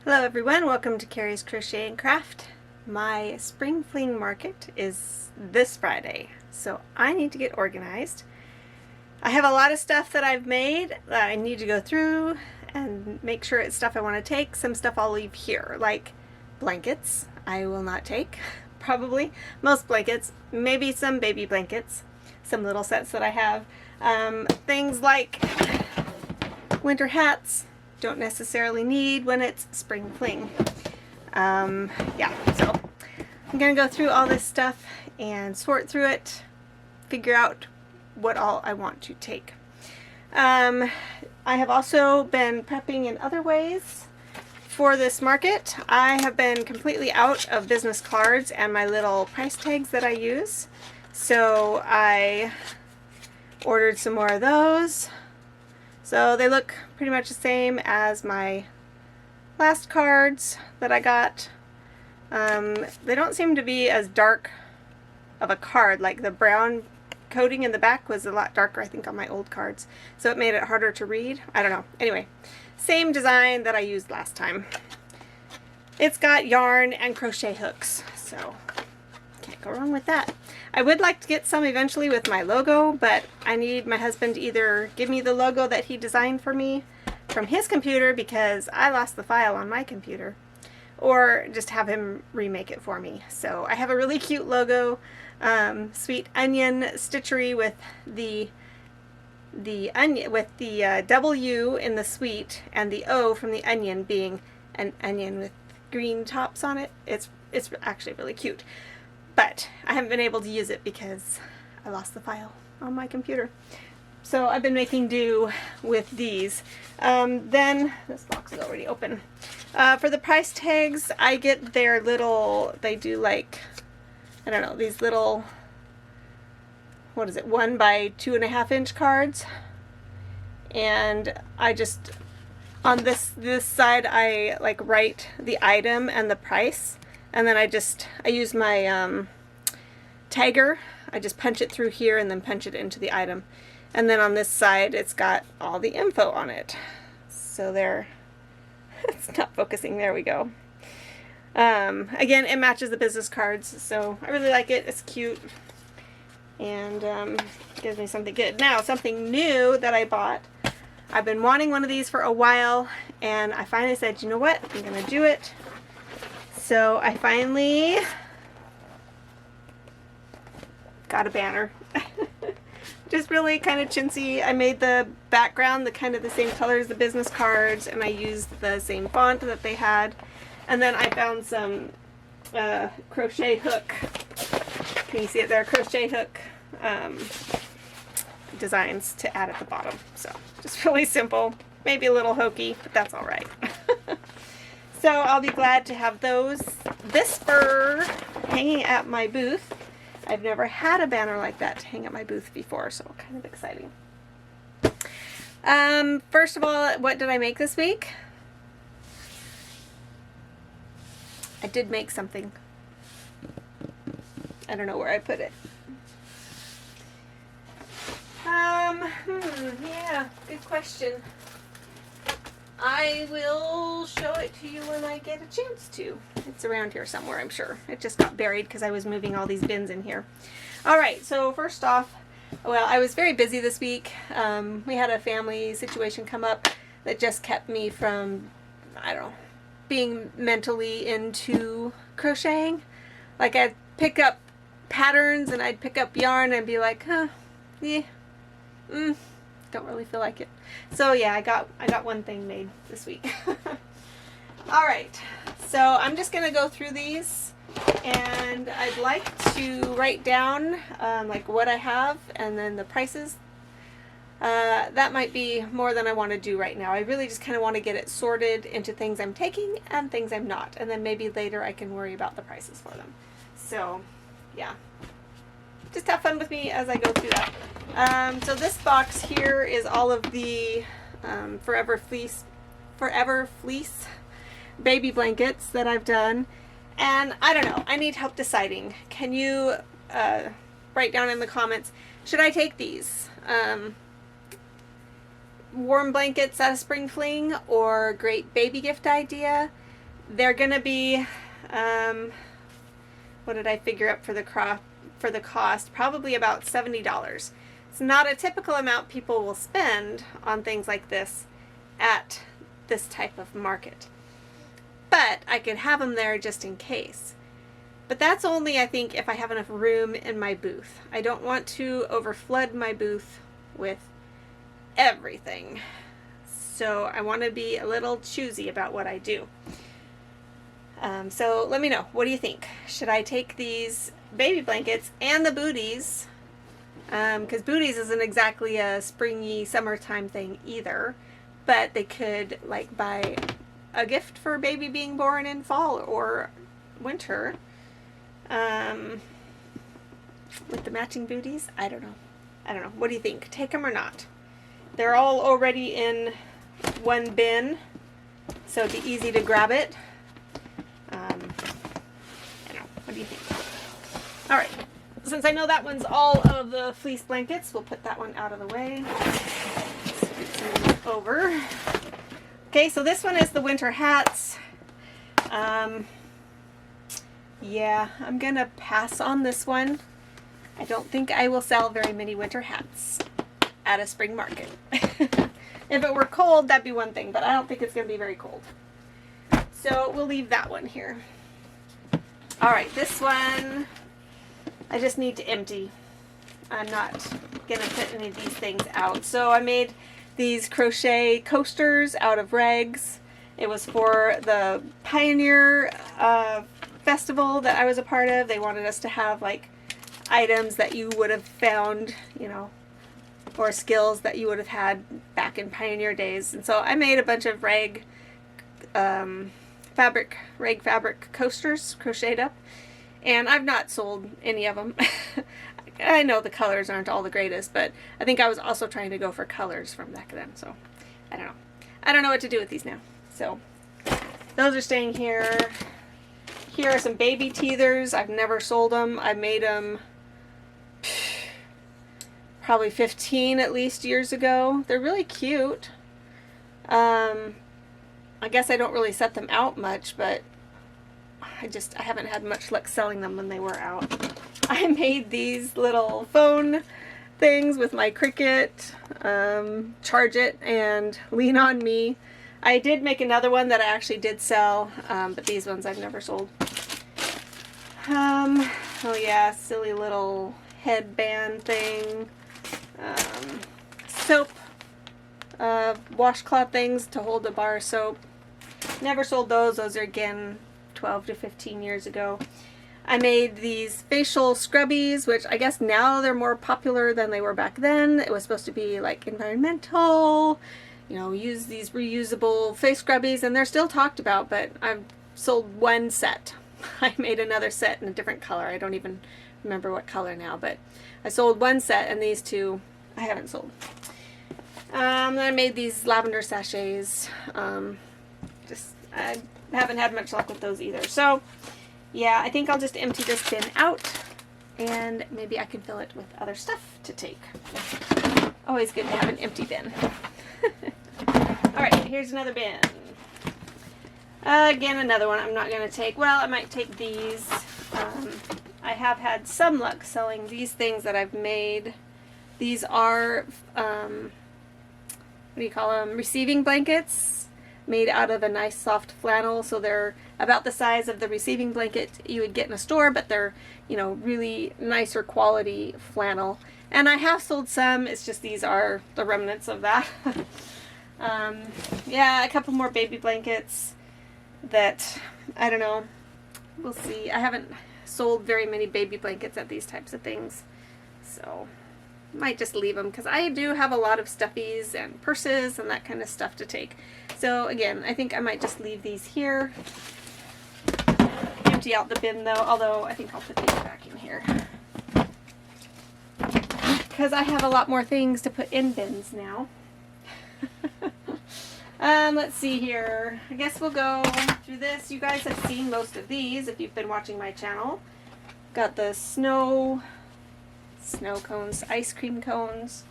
Hello everyone, welcome to Carrie's Crochet and Craft. My spring fling market is this Friday, so I need to get organized. I have a lot of stuff that I've made that I need to go through and make sure it's stuff I want to take. Some stuff I'll leave here, like blankets I will not take, probably. Most blankets, maybe some baby blankets, some little sets that I have. Things like winter hats, don't necessarily need when it's spring fling. Yeah, so I'm gonna go through all this stuff and sort through it, figure out what all I want to take. I have also been prepping in other ways for this market. I have been completely out of business cards and my little price tags that I use, so I ordered some more of those. So they look pretty much the same as my last cards that I got. They don't seem to be as dark of a card, like the brown coating in the back was a lot darker I think on my old cards, so it made it harder to read. I don't know. Anyway, same design that I used last time. It's got yarn and crochet hooks, so can't go wrong with that. I would like to get some eventually with my logo, but I need my husband to either give me the logo that he designed for me from his computer because I lost the file on my computer, or just have him remake it for me. So I have a really cute logo, sweet onion stitchery with the onion, with the W in the sweet and the O from the onion being an onion with green tops on it. It's actually really cute. But I haven't been able to use it because I lost the file on my computer. So I've been making do with these. Then, this box is already open. For the price tags, I get their little, they do like, I don't know, these little, what is it, 1 by 2.5 inch cards. And I just, on this side, I like write the item and the price. And then I use my tagger. I just punch it through here and then punch it into the item. And then on this side, it's got all the info on it. So there, it's not focusing. There we go. Again, it matches the business cards, so I really like it. It's cute and gives me something good. Now, something new that I bought. I've been wanting one of these for a while, and I finally said, you know what? I'm gonna do it. So I finally got a banner. Just really kind of chintzy. I made the background the kind of the same color as the business cards, and I used the same font that they had. And then I found some crochet hook. Can you see it there? Crochet hook designs to add at the bottom. So just really simple, maybe a little hokey, but that's all right. So I'll be glad to have this spur hanging at my booth. I've never had a banner like that to hang at my booth before, so kind of exciting. First of all, what did I make this week? I did make something. I don't know where I put it. Yeah, good question. I will show it to you when I get a chance to. It's around here somewhere, I'm sure. It just got buried because I was moving all these bins in here. Alright, so first off, well, I was very busy this week. We had a family situation come up that just kept me from, I don't know, being mentally into crocheting. Like, I'd pick up patterns and I'd pick up yarn and be like, huh, yeah, don't really feel like it. So yeah, I got one thing made this week. Alright, so I'm just gonna go through these, and I'd like to write down like what I have and then the prices. That might be more than I want to do right now. I really just kind of want to get it sorted into things I'm taking and things I'm not, and then maybe later I can worry about the prices for them. So yeah, just have fun with me as I go through that. So this box here is all of the Forever Fleece baby blankets that I've done, and I don't know, I need help deciding. Can you write down in the comments, should I take these? Warm blankets at a spring fling, or great baby gift idea? They're gonna be, what did I figure up for the cost? Probably about $70. It's not a typical amount people will spend on things like this at this type of market. But I could have them there just in case. But that's only, I think, if I have enough room in my booth. I don't want to overflood my booth with everything. So I want to be a little choosy about what I do. So let me know. What do you think? Should I take these baby blankets and the booties? Because booties isn't exactly a springy summertime thing either. But they could like buy a gift for a baby being born in fall or winter. With the matching booties. I don't know. What do you think? Take them or not? They're all already in one bin, so it'd be easy to grab it. I don't know. What do you think? All right. Since I know that one's all of the fleece blankets, we'll put that one out of the way. Over. Okay, so this one is the winter hats. Yeah, I'm gonna pass on this one. I don't think I will sell very many winter hats at a spring market. If it were cold, that'd be one thing, but I don't think it's gonna be very cold. So we'll leave that one here. All right, this one, I just need to empty. I'm not gonna put any of these things out. So I made these crochet coasters out of rags. It was for the Pioneer festival that I was a part of. They wanted us to have like items that you would have found, you know, or skills that you would have had back in Pioneer days. And so I made a bunch of rag fabric coasters crocheted up, and I've not sold any of them. I know the colors aren't all the greatest, but I think I was also trying to go for colors from back then, so I don't know. I don't know what to do with these now. So those are staying here. Here are some baby teethers. I've never sold them. I made them probably 15 at least years ago. They're really cute. I guess I don't really set them out much, but I haven't had much luck selling them when they were out. I made these little phone things with my Cricut, Charge It and Lean On Me. I did make another one that I actually did sell, but these ones I've never sold. Oh yeah, silly little headband thing. Soap, washcloth things to hold a bar of soap. Never sold those. Those are again 12 to 15 years ago. I made these facial scrubbies, which I guess now they're more popular than they were back then. It was supposed to be like environmental, you know, use these reusable face scrubbies, and they're still talked about, but I've sold one set. I made another set in a different color. I don't even remember what color now, but I sold one set, and these two I haven't sold. Then I made these lavender sachets. I haven't had much luck with those either. So yeah, I think I'll just empty this bin out, and maybe I can fill it with other stuff to take. Always good to have an empty bin. Alright, here's another bin. Again, another one I'm not going to take. Well, I might take these. I have had some luck selling these things that I've made. These are, what do you call them? Receiving blankets made out of a nice soft flannel. So they're about the size of the receiving blanket you would get in a store, but they're, you know, really nicer quality flannel. And I have sold some. It's just these are the remnants of that. Yeah, a couple more baby blankets that, I don't know, we'll see. I haven't sold very many baby blankets at these types of things, so might just leave them, because I do have a lot of stuffies and purses and that kind of stuff to take. So again, I think I might just leave these here. Empty out the bin though, although I think I'll put these back in here, because I have a lot more things to put in bins now. Let's see here. I guess we'll go through this. You guys have seen most of these if you've been watching my channel. Got the snow cones, ice cream cones.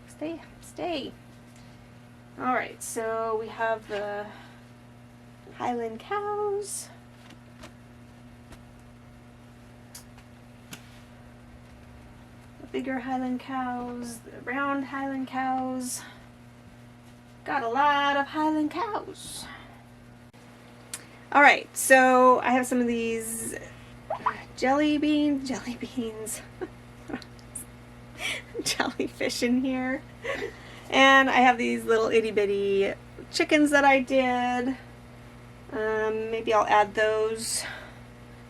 Stay. Alright, so we have the Highland cows. The bigger Highland cows, the round Highland cows. Got a lot of Highland cows. Alright, so I have some of these jelly beans, jellyfish in here. And I have these little itty bitty chickens that I did. Maybe I'll add those.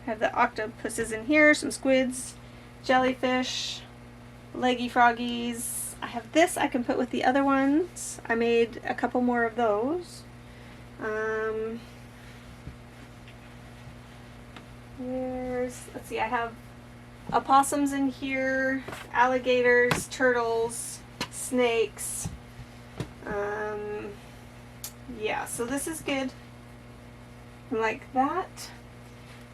I have the octopuses in here, some squids, jellyfish, leggy froggies. I have this I can put with the other ones. I made a couple more of those. Let's see, I have opossums in here, alligators, turtles, snakes. Yeah, so this is good. Like that.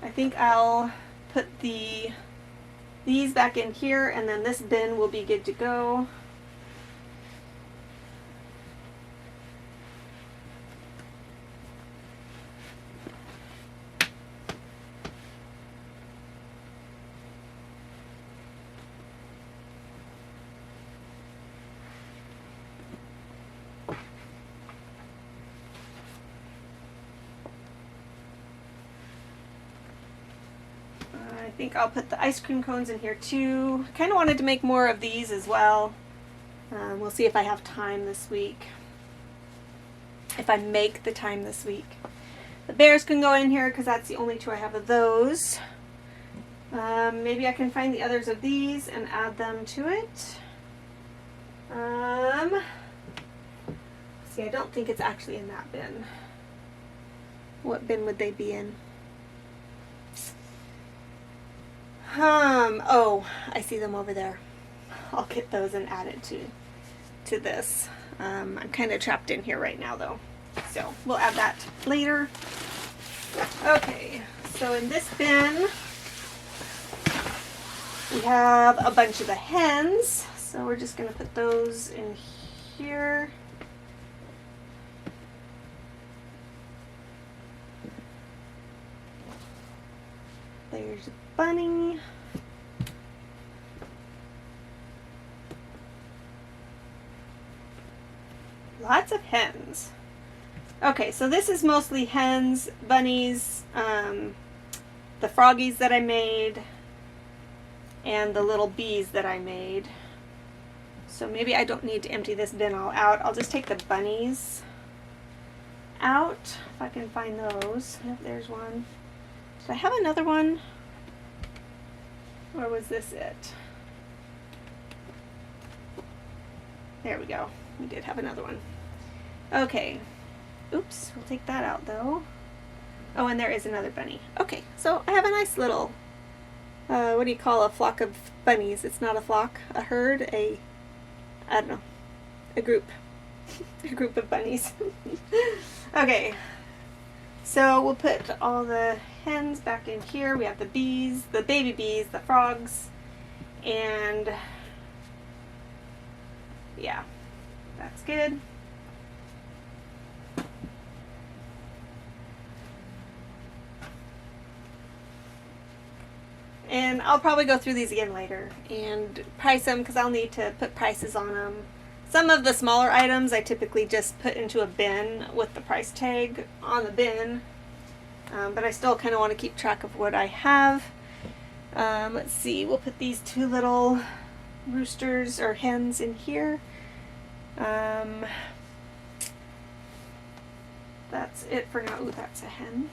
I think I'll put these back in here, and then this bin will be good to go. I think I'll put the ice cream cones in here too. I kind of wanted to make more of these as well. We'll see if I have time this week. If I make the time this week. The bears can go in here because that's the only two I have of those. Maybe I can find the others of these and add them to it. See, I don't think it's actually in that bin. What bin would they be in? Oh, I see them over there. I'll get those and add it to this. I'm kind of trapped in here right now though, so we'll add that later. Okay, so in this bin we have a bunch of the hens, so we're just going to put those in here. There's a bunny. Lots of hens. Okay, so this is mostly hens, bunnies, the froggies that I made, and the little bees that I made. So maybe I don't need to empty this bin all out. I'll just take the bunnies out, if I can find those. Yep, there's one. Did I have another one? Or was this it? There we go. We did have another one. Okay. Oops, we'll take that out though. Oh, and there is another bunny. Okay, so I have a nice little, what do you call a flock of bunnies? It's not a flock, a herd, I don't know, a group. A group of bunnies. Okay, so we'll put all the hens back in here. We have the bees, the baby bees, the frogs, and yeah, that's good. And I'll probably go through these again later and price them because I'll need to put prices on them. Some of the smaller items I typically just put into a bin with the price tag on the bin. But I still kind of want to keep track of what I have. Let's see, we'll put these two little roosters or hens in here. That's it for now. Ooh, that's a hen.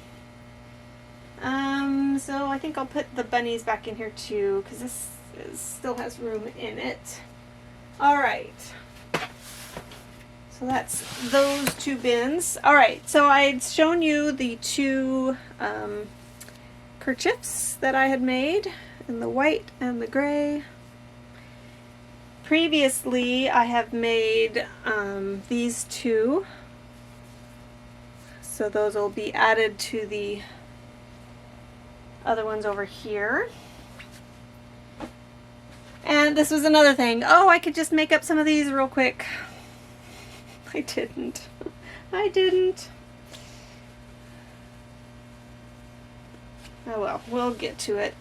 So I think I'll put the bunnies back in here too, because this still has room in it. Alright. So that's those two bins. Alright, so I'd shown you the two kerchiefs that I had made in the white and the gray. Previously I have made these two. So those will be added to the other ones over here. And this was another thing. Oh, I could just make up some of these real quick. I didn't. I didn't. Oh well, we'll get to it.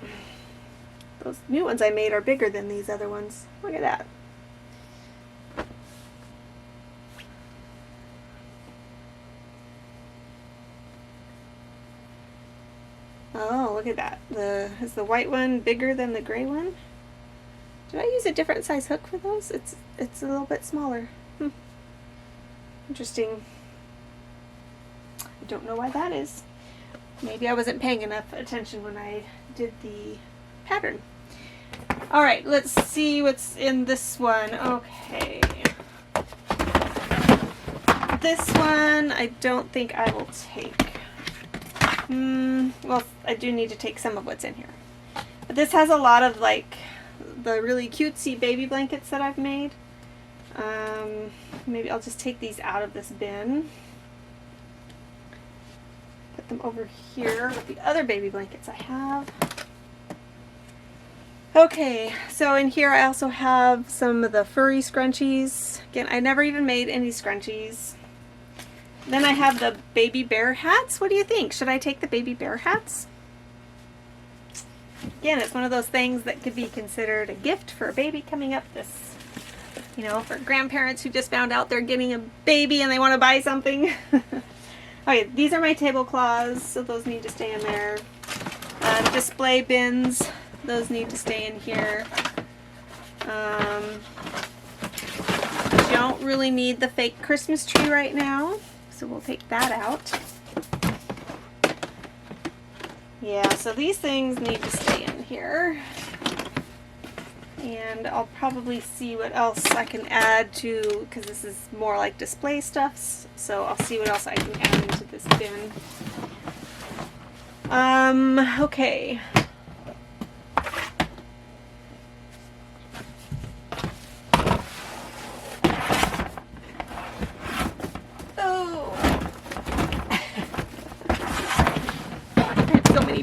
Those new ones I made are bigger than these other ones. Look at that. Oh, look at that. Is the white one bigger than the gray one? Did I use a different size hook for those? It's a little bit smaller. Interesting. I don't know why that is. Maybe I wasn't paying enough attention when I did the pattern. Alright, let's see what's in this one. Okay. This one I don't think I will take. Well, I do need to take some of what's in here. But this has a lot of like the really cutesy baby blankets that I've made. Maybe I'll just take these out of this bin. Put them over here with the other baby blankets I have. Okay, so in here I also have some of the furry scrunchies. Again, I never even made any scrunchies. Then I have the baby bear hats. What do you think? Should I take the baby bear hats? Again, it's one of those things that could be considered a gift for a baby coming up this, you know, for grandparents who just found out they're getting a baby and they want to buy something. Okay, these are my tablecloths, so those need to stay in there. Display bins, those need to stay in here. Don't really need the fake Christmas tree right now, so we'll take that out. Yeah, so these things need to stay in here. And I'll probably see what else I can add to, because this is more like display stuff, so I'll see what else I can add into this bin. Okay.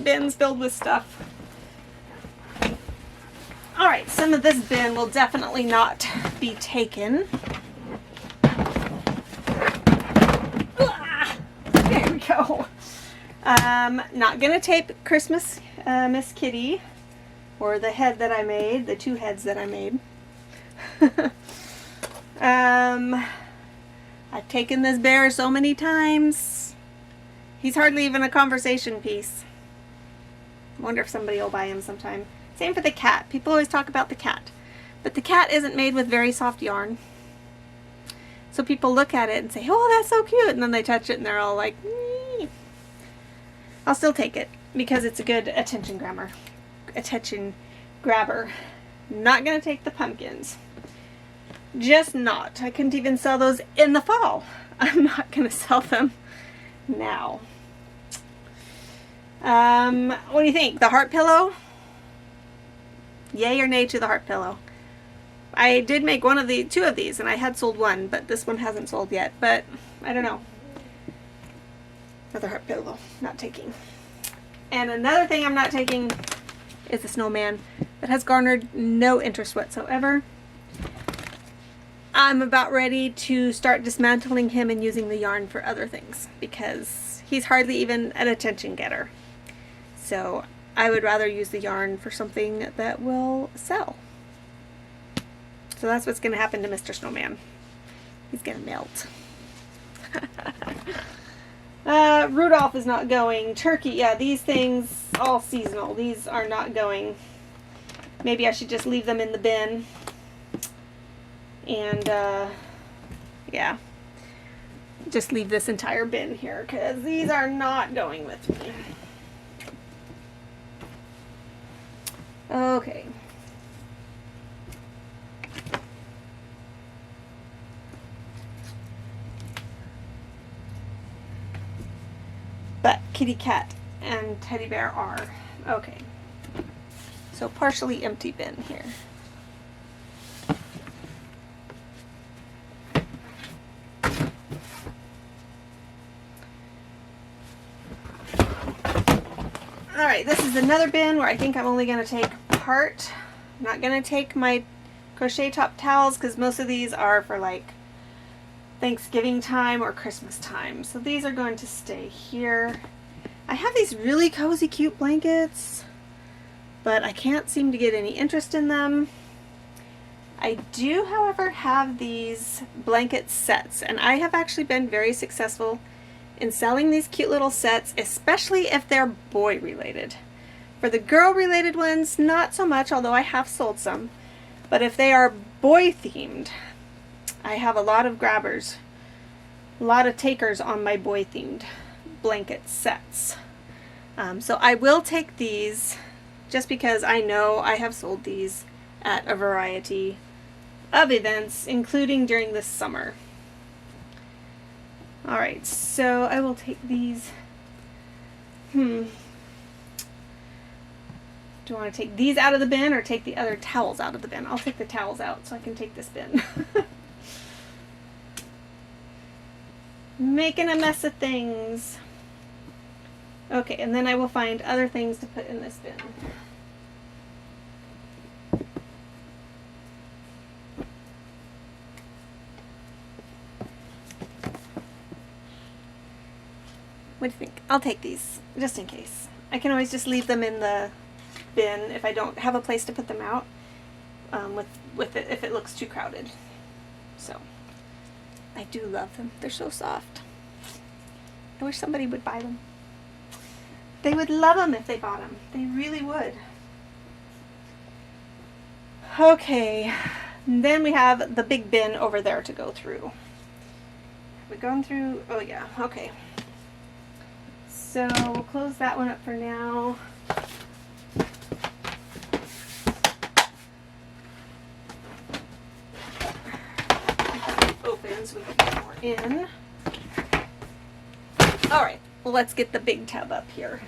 Bins filled with stuff. Alright, some of this bin will definitely not be taken. There we go. Not gonna tape Christmas Miss Kitty or the head that I made, the two heads that I made. I've taken this bear so many times. He's hardly even a conversation piece. I wonder if somebody will buy him sometime. Same for the cat. People always talk about the cat. But the cat isn't made with very soft yarn. So people look at it and say, oh, that's so cute. And then they touch it and they're all like, nee. I'll still take it because it's a good attention grabber. Not going to take the pumpkins. Just not. I couldn't even sell those in the fall. I'm not going to sell them now. What do you think? The heart pillow? Yay or nay to the heart pillow? I did make two of these, and I had sold one, but this one hasn't sold yet. But I don't know. Another heart pillow, not taking. And another thing I'm not taking is the snowman that has garnered no interest whatsoever. I'm about ready to start dismantling him and using the yarn for other things because he's hardly even an attention getter. So I would rather use the yarn for something that will sell. So that's what's going to happen to Mr. Snowman. He's going to melt. Rudolph is not going. Turkey, yeah, these things, all seasonal. These are not going. Maybe I should just leave them in the bin. And, yeah. Just leave this entire bin here because these are not going with me. Okay. But kitty cat and teddy bear are. Okay. So partially empty bin here. Alright, this is another bin where I think I'm only going to take part. I'm not going to take my crochet top towels because most of these are for like Thanksgiving time or Christmas time. So these are going to stay here. I have these really cozy, cute blankets, but I can't seem to get any interest in them. I do, however, have these blanket sets, and I have actually been very successful in selling these cute little sets, especially if they're boy related. For the girl related ones, not so much, although I have sold some. But if they are boy themed, I have a lot of grabbers, a lot of takers on my boy themed blanket sets. So I will take these just because I know I have sold these at a variety of events, including during this summer. Alright, so I will take these. Do I want to take these out of the bin or take the other towels out of the bin? I'll take the towels out so I can take this bin. Making a mess of things. Okay, and then I will find other things to put in this bin. What do you think? I'll take these, just in case. I can always just leave them in the bin if I don't have a place to put them out with it if it looks too crowded. So, I do love them. They're so soft. I wish somebody would buy them. They would love them if they bought them. They really would. Okay, and then we have the big bin over there to go through. Have we gone through? Oh yeah, okay. So we'll close that one up for now. Open so we can get more in. Alright, well, let's get the big tub up here.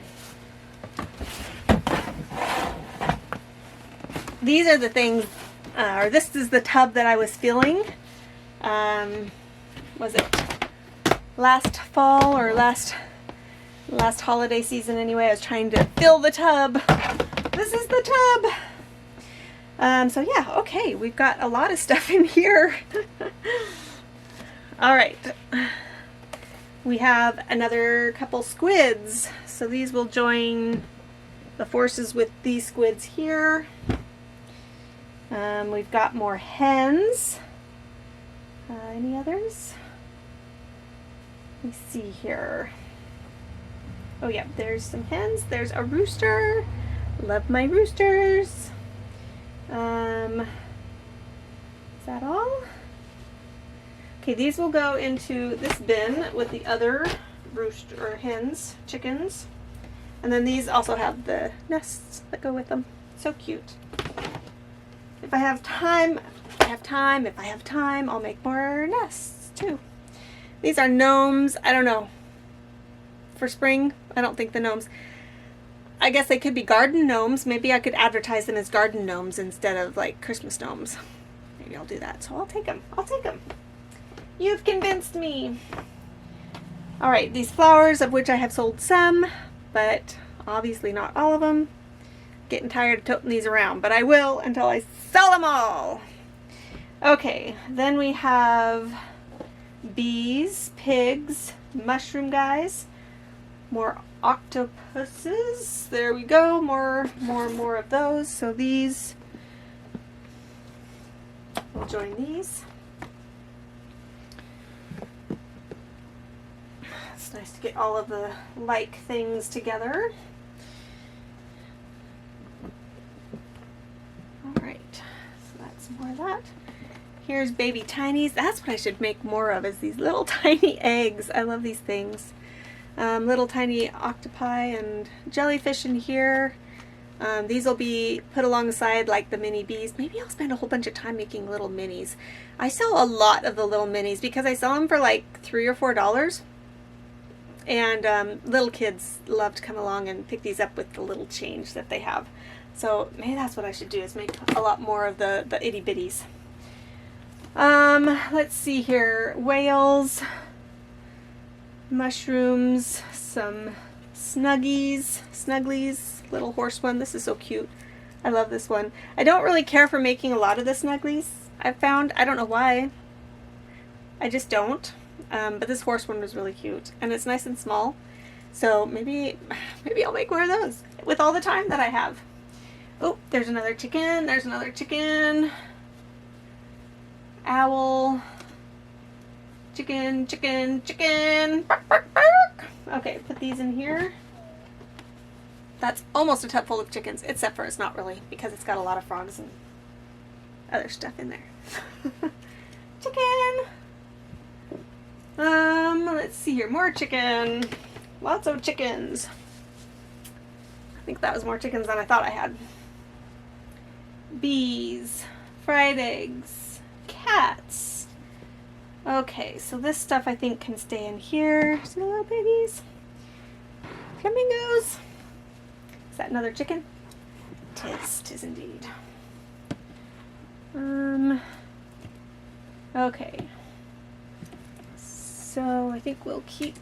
These are the things, or this is the tub that I was filling. Was it last fall or last holiday season anyway? I was trying to fill the tub. This is the tub. So yeah, okay, we've got a lot of stuff in here. All right, we have another couple squids. So these will join the forces with these squids here. We've got more hens. Any others? Let me see here. Oh yeah, there's some hens. There's a rooster. Love my roosters. Is that all? Okay, these will go into this bin with the other rooster or hens, chickens. And then these also have the nests that go with them. So cute. If I have time, If I have time, I'll make more nests too. These are gnomes. I don't know. For spring, I don't think the gnomes. I guess they could be garden gnomes. Maybe I could advertise them as garden gnomes instead of like Christmas gnomes. Maybe I'll do that. So I'll take them. I'll take them. You've convinced me. All right, these flowers, of which I have sold some, but obviously not all of them. Getting tired of toting these around, but I will until I sell them all. Okay, then we have bees, pigs, mushroom guys, more octopuses. There we go, more of those. So these, we'll join these. It's nice to get all of the like things together. Alright, so that's more of that. Here's baby tinies. That's what I should make more of, is these little tiny eggs. I love these things. Little tiny octopi and jellyfish in here. These will be put alongside like the mini bees. Maybe I'll spend a whole bunch of time making little minis. I sell a lot of the little minis because I sell them for like $3 or $4. And little kids love to come along and pick these up with the little change that they have. So maybe that's what I should do, is make a lot more of the itty bitties. Let's see here. Whales, mushrooms, some snugglies, little horse one. This is so cute. I love this one. I don't really care for making a lot of the snugglies, I've found. I don't know why. I just don't. But this horse one was really cute. And it's nice and small. So maybe I'll make one of those with all the time that I have. Oh, there's another chicken. There's another chicken. Owl. Chicken, chicken, chicken. Bark, bark, bark. Okay, put these in here. That's almost a tub full of chickens, except for it's not really, because it's got a lot of frogs and other stuff in there. Chicken. Let's see here. More chicken. Lots of chickens. I think that was more chickens than I thought I had. Bees. Fried eggs. Cats. Okay, so this stuff I think can stay in here. See the little piggies? Flamingos. Is that another chicken? Tis indeed. Okay. So I think we'll keep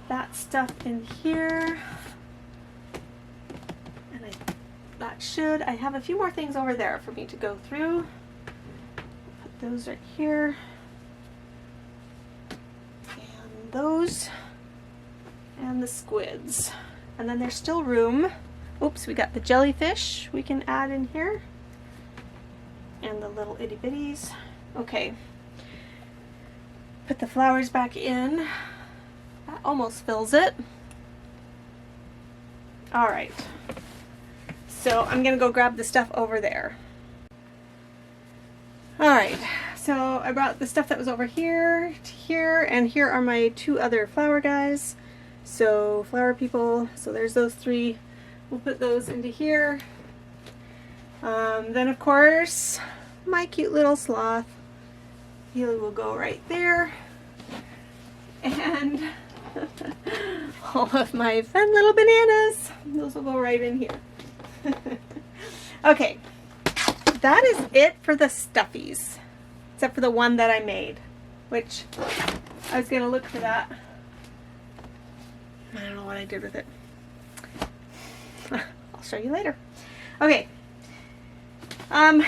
that stuff in here. And I have a few more things over there for me to go through. Put those right here. And those. And the squids. And then there's still room. Oops, we got the jellyfish we can add in here. And the little itty bitties. Okay. Put the flowers back in. That almost fills it. Alright. So I'm gonna go grab the stuff over there. Alright, so I brought the stuff that was over here to here, and here are my two other flower guys. So flower people, so there's those three. We'll put those into here. Then of course, my cute little sloth. He will go right there. And all of my fun little bananas, those will go right in here. Okay, that is it for the stuffies, except for the one that I made, which I was going to look for that. I don't know what I did with it. I'll show you later. Okay. I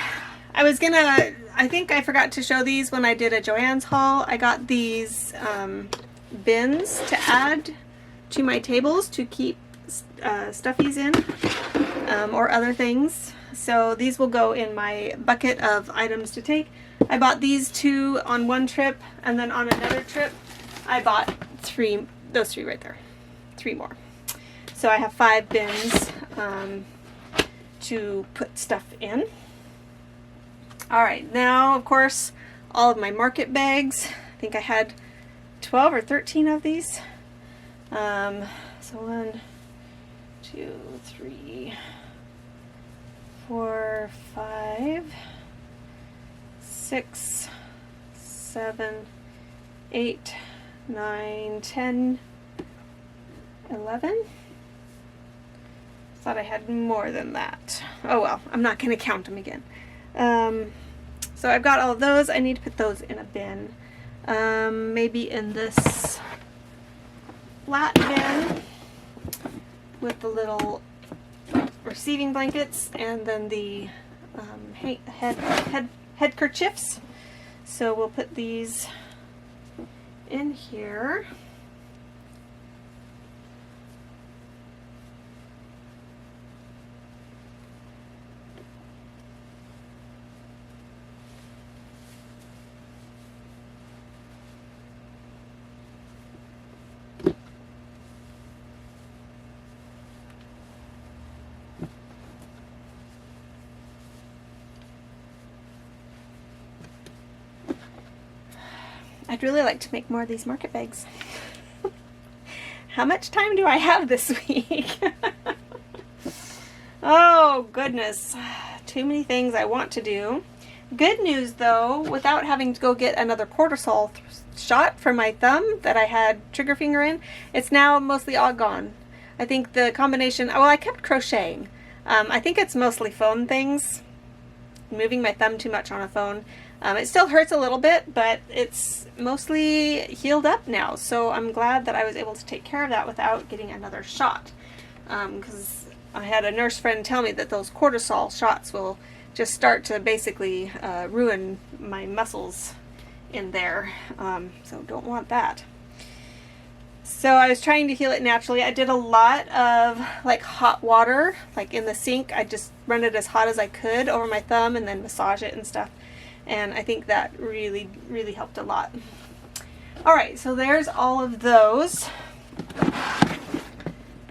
think I forgot to show these when I did a Joann's haul. I got these bins to add to my tables to keep stuffies in, or other things. So these will go in my bucket of items to take. I bought these two on one trip, and then on another trip I bought those three right there. 3 more. So I have 5 bins to put stuff in. Alright, now of course all of my market bags. I think I had 12 or 13 of these. So 1, 2, 3, 4, 5, 6, 7, 8, 9, 10, 11. Thought I had more than that. Oh well, I'm not going to count them again. So I've got all of those. I need to put those in a bin. Maybe in this flat bin with the little receiving blankets and then the head kerchiefs. So we'll put these in here. I'd really like to make more of these market bags. How much time do I have this week? Oh goodness, too many things I want to do. Good news though, without having to go get another cortisol shot for my thumb that I had trigger finger in, it's now mostly all gone. I think the combination, well, I kept crocheting. I think it's mostly phone things, moving my thumb too much on a phone. It still hurts a little bit, but it's mostly healed up now. So I'm glad that I was able to take care of that without getting another shot. Because I had a nurse friend tell me that those cortisol shots will just start to basically ruin my muscles in there. So don't want that. So I was trying to heal it naturally. I did a lot of like hot water, like in the sink. I just run it as hot as I could over my thumb and then massage it and stuff. And I think that really, really helped a lot. All right, so there's all of those.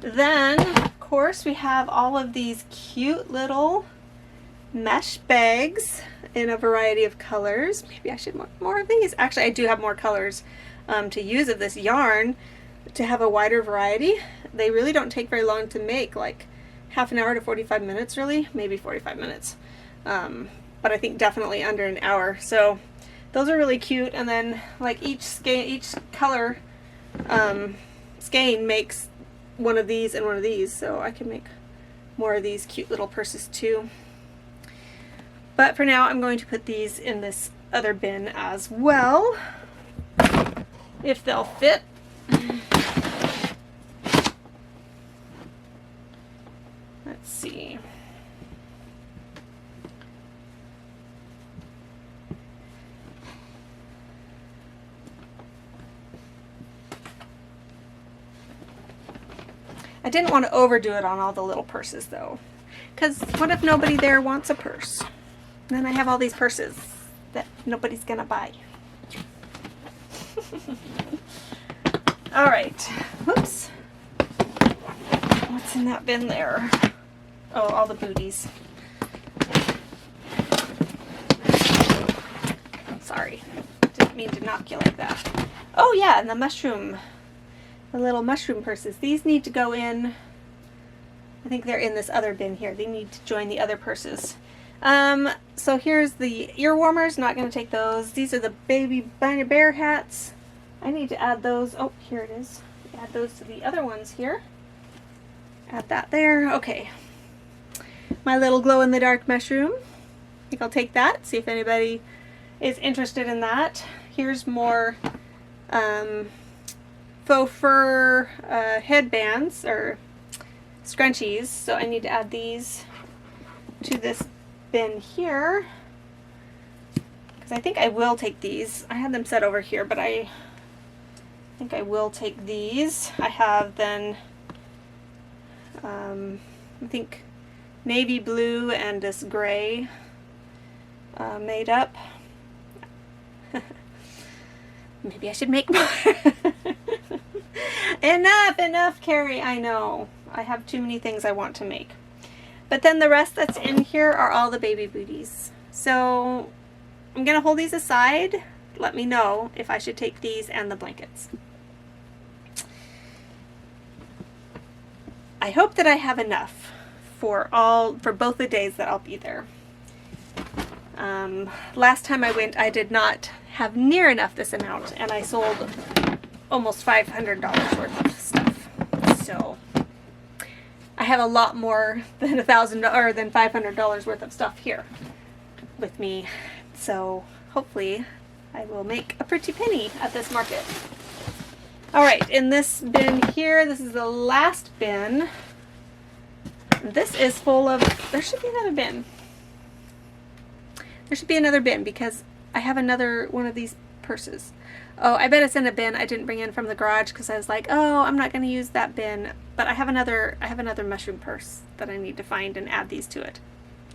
Then, of course, we have all of these cute little mesh bags in a variety of colors. Maybe I should want more of these. Actually, I do have more colors to use of this yarn to have a wider variety. They really don't take very long to make, like half an hour to 45 minutes really, maybe 45 minutes. But I think definitely under an hour. So those are really cute. And then like each color skein makes one of these and one of these. So I can make more of these cute little purses too. But for now, I'm going to put these in this other bin as well, if they'll fit. Let's see. I didn't want to overdo it on all the little purses though, because what if nobody there wants a purse? Then I have all these purses that nobody's gonna buy. All right, whoops. What's in that bin there? Oh, all the booties. Sorry, didn't mean to knock you like that. Oh yeah, and the little mushroom purses. These need to go in, I think they're in this other bin here. They need to join the other purses. So here's the ear warmers, not going to take those. These are the baby bear hats. I need to add those. Oh, here it is. Add those to the other ones here. Add that there. Okay. My little glow-in-the-dark mushroom. I think I'll take that, see if anybody is interested in that. Here's more faux fur headbands or scrunchies. So I need to add these to this bin here, because I think I will take these. I had them set over here, but I think I will take these. I have then I think navy blue and this gray made up. Maybe I should make more. Enough, Carrie. I know. I have too many things I want to make. But then the rest that's in here are all the baby booties. So I'm going to hold these aside. Let me know if I should take these and the blankets. I hope that I have enough for both the days that I'll be there. Last time I went, I did not have near enough this amount, and I sold almost $500 worth of stuff. So I have a lot more than $500 worth of stuff here with me. So hopefully I will make a pretty penny at this market. All right, in this bin here, this is the last bin. This is full of, there should be another bin. There should be another bin because I have another one of these purses. Oh, I bet it's in a bin I didn't bring in from the garage because I was like, oh, I'm not going to use that bin. But I have another mushroom purse that I need to find and add these to it.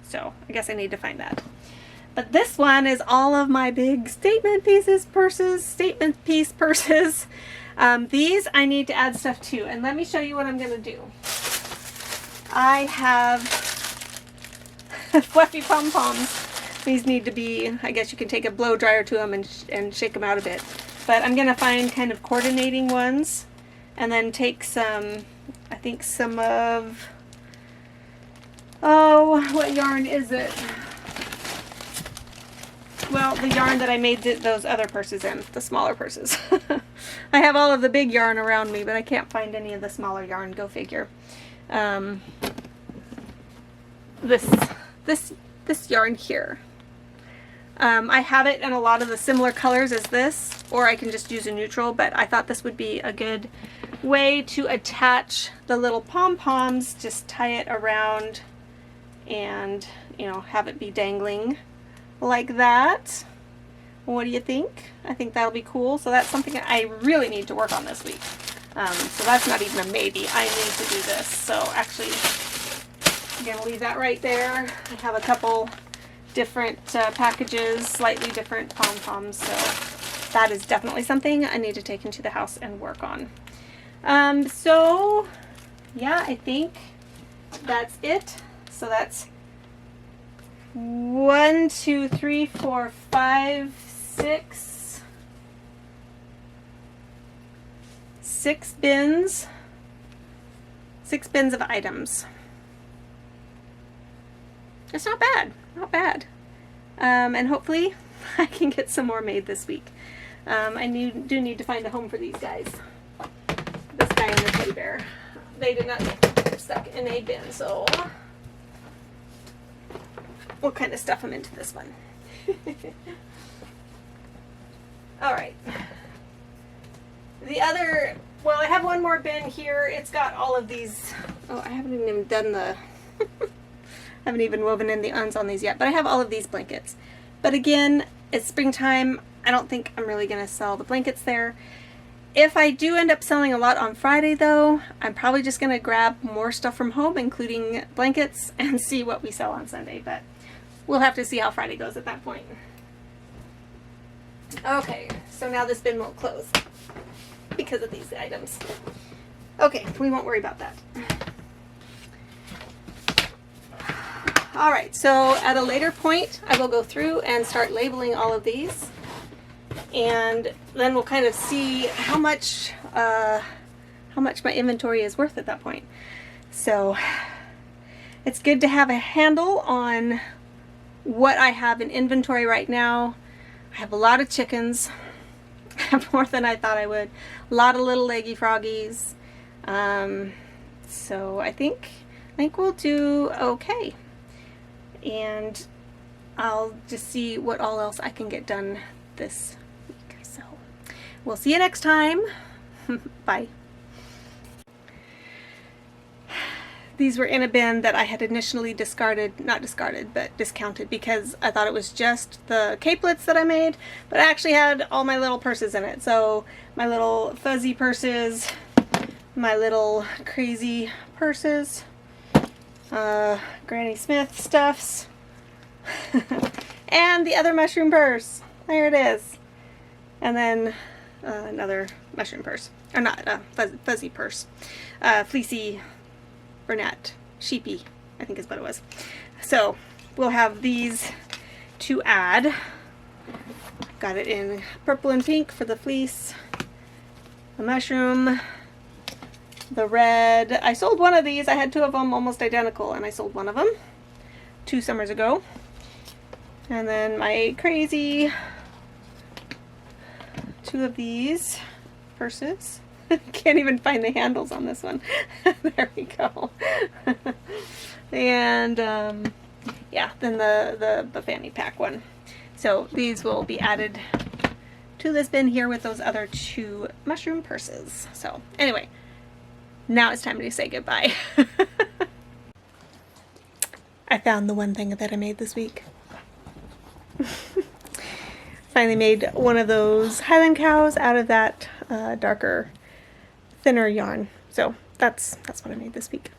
So I guess I need to find that. But this one is all of my big statement piece purses. These I need to add stuff to. And let me show you what I'm going to do. I have fluffy pom-poms. These need to be, I guess you can take a blow dryer to them and shake them out a bit. But I'm going to find kind of coordinating ones and then take some, I think some of, oh, what yarn is it? Well, the yarn that I made those other purses in, the smaller purses. I have all of the big yarn around me, but I can't find any of the smaller yarn, go figure. This yarn here. I have it in a lot of the similar colors as this, or I can just use a neutral, but I thought this would be a good way to attach the little pom-poms. Just tie it around and, you know, have it be dangling like that. What do you think? I think that'll be cool. So that's something I really need to work on this week. So that's not even a maybe. I need to do this. So actually, I'm going to leave that right there. I have a couple different packages, slightly different pom-poms, so that is definitely something I need to take into the house and work on. So yeah, I think that's it. So that's 1, 2, 3, 4, 5, 6 bins. 6 bins of items. It's not bad, not bad. And hopefully I can get some more made this week. I do need to find a home for these guys. This guy and the teddy bear. They did not get stuck in a bin, so we'll kind of stuff them into this one. Alright. The other, well, I have one more bin here. It's got all of these. Oh, I haven't even done the haven't even woven in the uns on these yet, but I have all of these blankets. But again, it's springtime. I don't think I'm really going to sell the blankets there. If I do end up selling a lot on Friday though, I'm probably just going to grab more stuff from home, including blankets, and see what we sell on Sunday. But we'll have to see how Friday goes at that point. Okay, so now this bin won't close because of these items. Okay, we won't worry about that. Alright, so at a later point I will go through and start labeling all of these, and then we'll kind of see how much my inventory is worth at that point. So it's good to have a handle on what I have in inventory right now. I have a lot of chickens. I have more than I thought I would. A lot of little leggy froggies. So I think we'll do okay. And I'll just see what all else I can get done this week. So we'll see you next time. Bye. These were in a bin that I had initially discarded, not discarded, but discounted, because I thought it was just the capelets that I made, but I actually had all my little purses in it. So my little fuzzy purses, my little crazy purses, Granny Smith stuffs, and the other mushroom purse. There it is. And then another mushroom purse, or not, fuzzy purse, fleecy brunette, sheepy, I think is what it was. So we'll have these to add. Got it in purple and pink for the fleece, the mushroom, the red. I sold one of these. I had 2 of them almost identical, and I sold one of them 2 summers ago. And then my crazy 2 of these purses. Can't even find the handles on this one. There we go. And yeah, then the fanny pack one. So these will be added to this bin here with those other 2 mushroom purses. So anyway, now it's time to say goodbye. I found the one thing that I made this week. Finally made one of those Highland cows out of that darker, thinner yarn. So that's what I made this week.